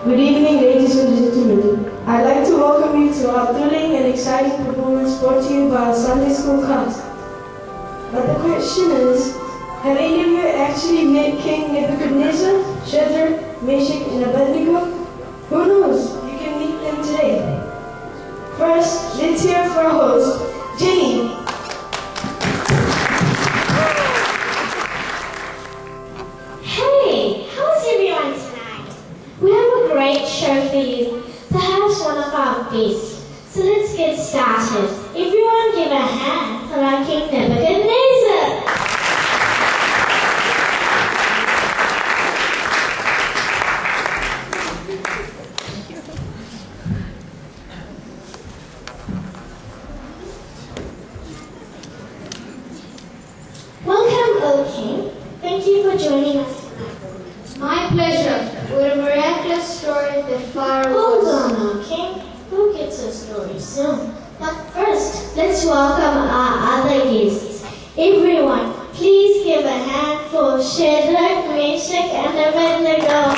Good evening, ladies and gentlemen. I'd like to welcome you to our thrilling and exciting performance brought to you by our Sunday School cast. But the question is, have any of you actually met King Nebuchadnezzar, Shadrach, Meshach, and Abednego? Who knows? You can meet them today. First, let's hear for our host, Jenny. Hey, how's everyone tonight? We have a great show for you, perhaps one of our best. So let's get started. Everyone give a hand for our King Nebuchadnezzar. Welcome, O King. Thank you for joining us tonight. My pleasure. What a miraculous story the fire was. Hold on, O King. We'll get to the story soon. But first, let's welcome our other guests. Everyone, please give a hand for Shadrach, Meshach, and Abednego.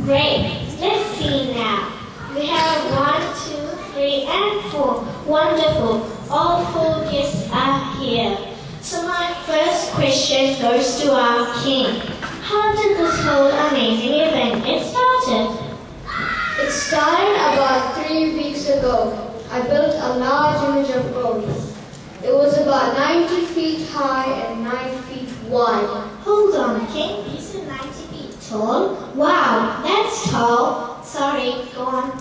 Great. Let's see now. We have 1, 2, 3, and 4. Wonderful. All 4 guests are here. So my first question goes to our king. How did this whole amazing event get started? It started about 3 weeks ago. I built a large image of gold. It was about 90 feet high and 9 feet wide. Hold on, king. You said 90 feet tall? Wow, that's tall. Sorry, go on.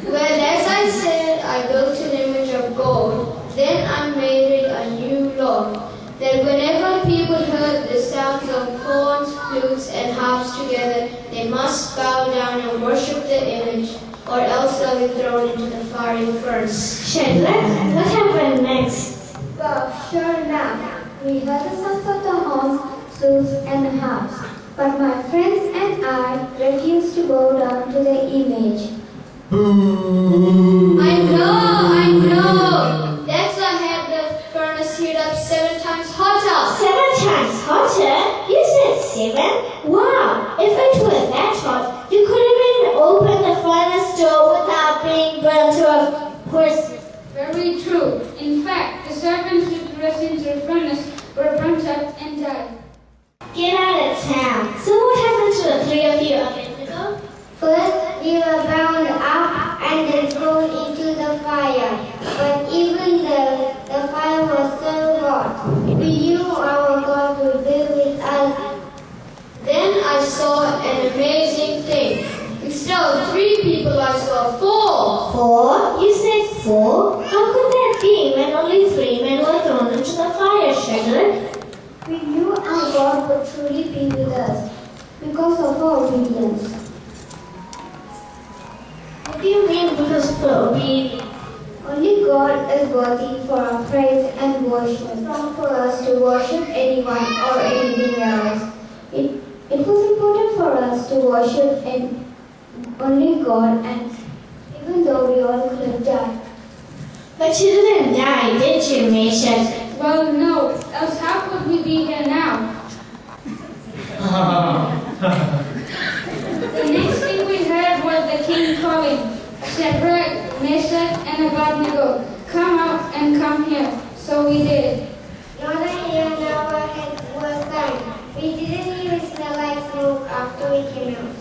Well, as I said, I built an image of gold. Then I made it a new law, that whenever people heard the sounds of horns, flutes, and harps together, they must bow down and worship the image, or else they'll be thrown into the fiery furnace. Shadrach, what happened next? Well, sure enough, we heard the sounds of the horns, flutes, and harps. But my friends and I refused to bow down to the image. I know. That's why I had the furnace heat up 7 times hotter. 7 times hotter? You said 7? Wow, if it were that hot, you couldn't even open the furnace door without being burned to a crisp. Very true. In fact, the servants who thrust into the furnace were burnt up and died. Get out of town. So what happened to the 3 of you a minute ago? First, we were bound up and then thrown into the fire. But even though the fire was so hot, we knew our God would be with us. Then I saw an amazing thing. Instead of 3 people, I saw 4. 4? You said 4? How could that be when only 3 men were thrown into the fire, Shadrach? We knew our God would truly be with us because of our obedience. What do you mean because of the obedience? Only God is worthy for our praise and worship, not for us to worship anyone or anything else. It was important for us to worship only God, and even though we all could have died. But you didn't die, did you, Meshach? Well, no, else how could we be here now? The next thing we heard was the king calling, Shadrach, Meshach, and Abednego, come out and come here. So we did. Not a hair on our heads was done. We didn't even smell like smoke after we came out.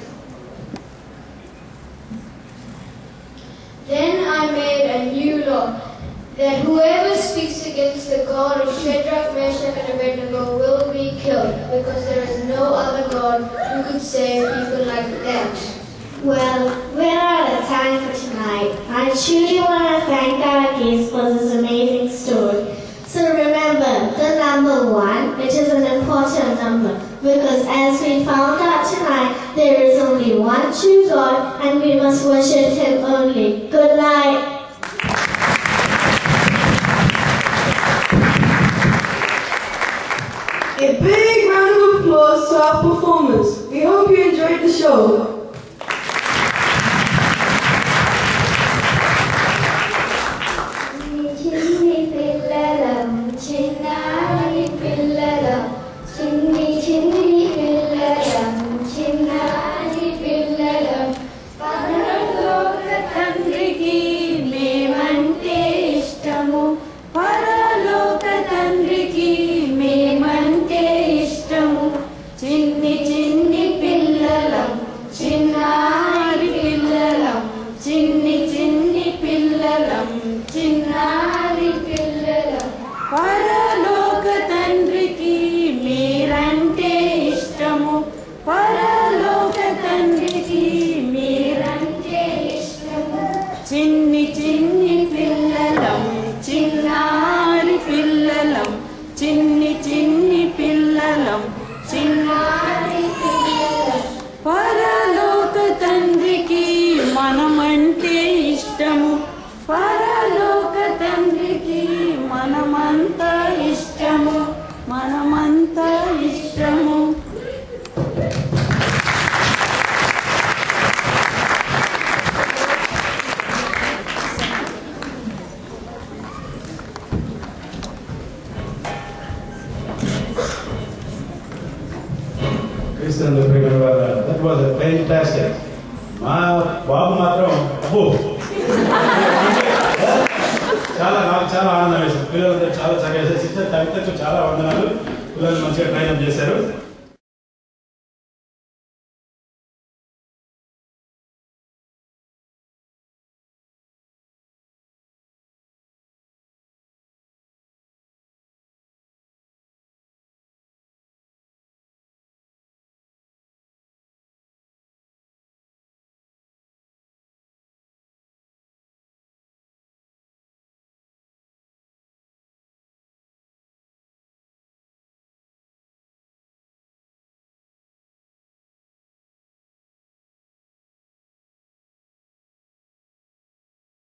Then I made a new law, that whoever speaks against the God of Shadrach, Meshach, and Abednego will be killed, because there is no other God who could save people like that. Well, we're out of time for tonight. I truly want to thank our guests for this amazing story. So remember, the number 1, which is an important number, because as we found out tonight, there is only one true God, and we must worship Him only. Good night. A big round of applause to our performers. We hope you enjoyed the show. We fantastic. మా బాబు మాత్రం అబ్బో నాకు చాలా ఆనందం వేసింది. పిల్లలందరూ చాలా చక్కగా చేశారు. సిస్టర్ కవితకు చాలా వందనాలు. పిల్లలు మంచిగా ట్రైన్ అప్ చేశారు.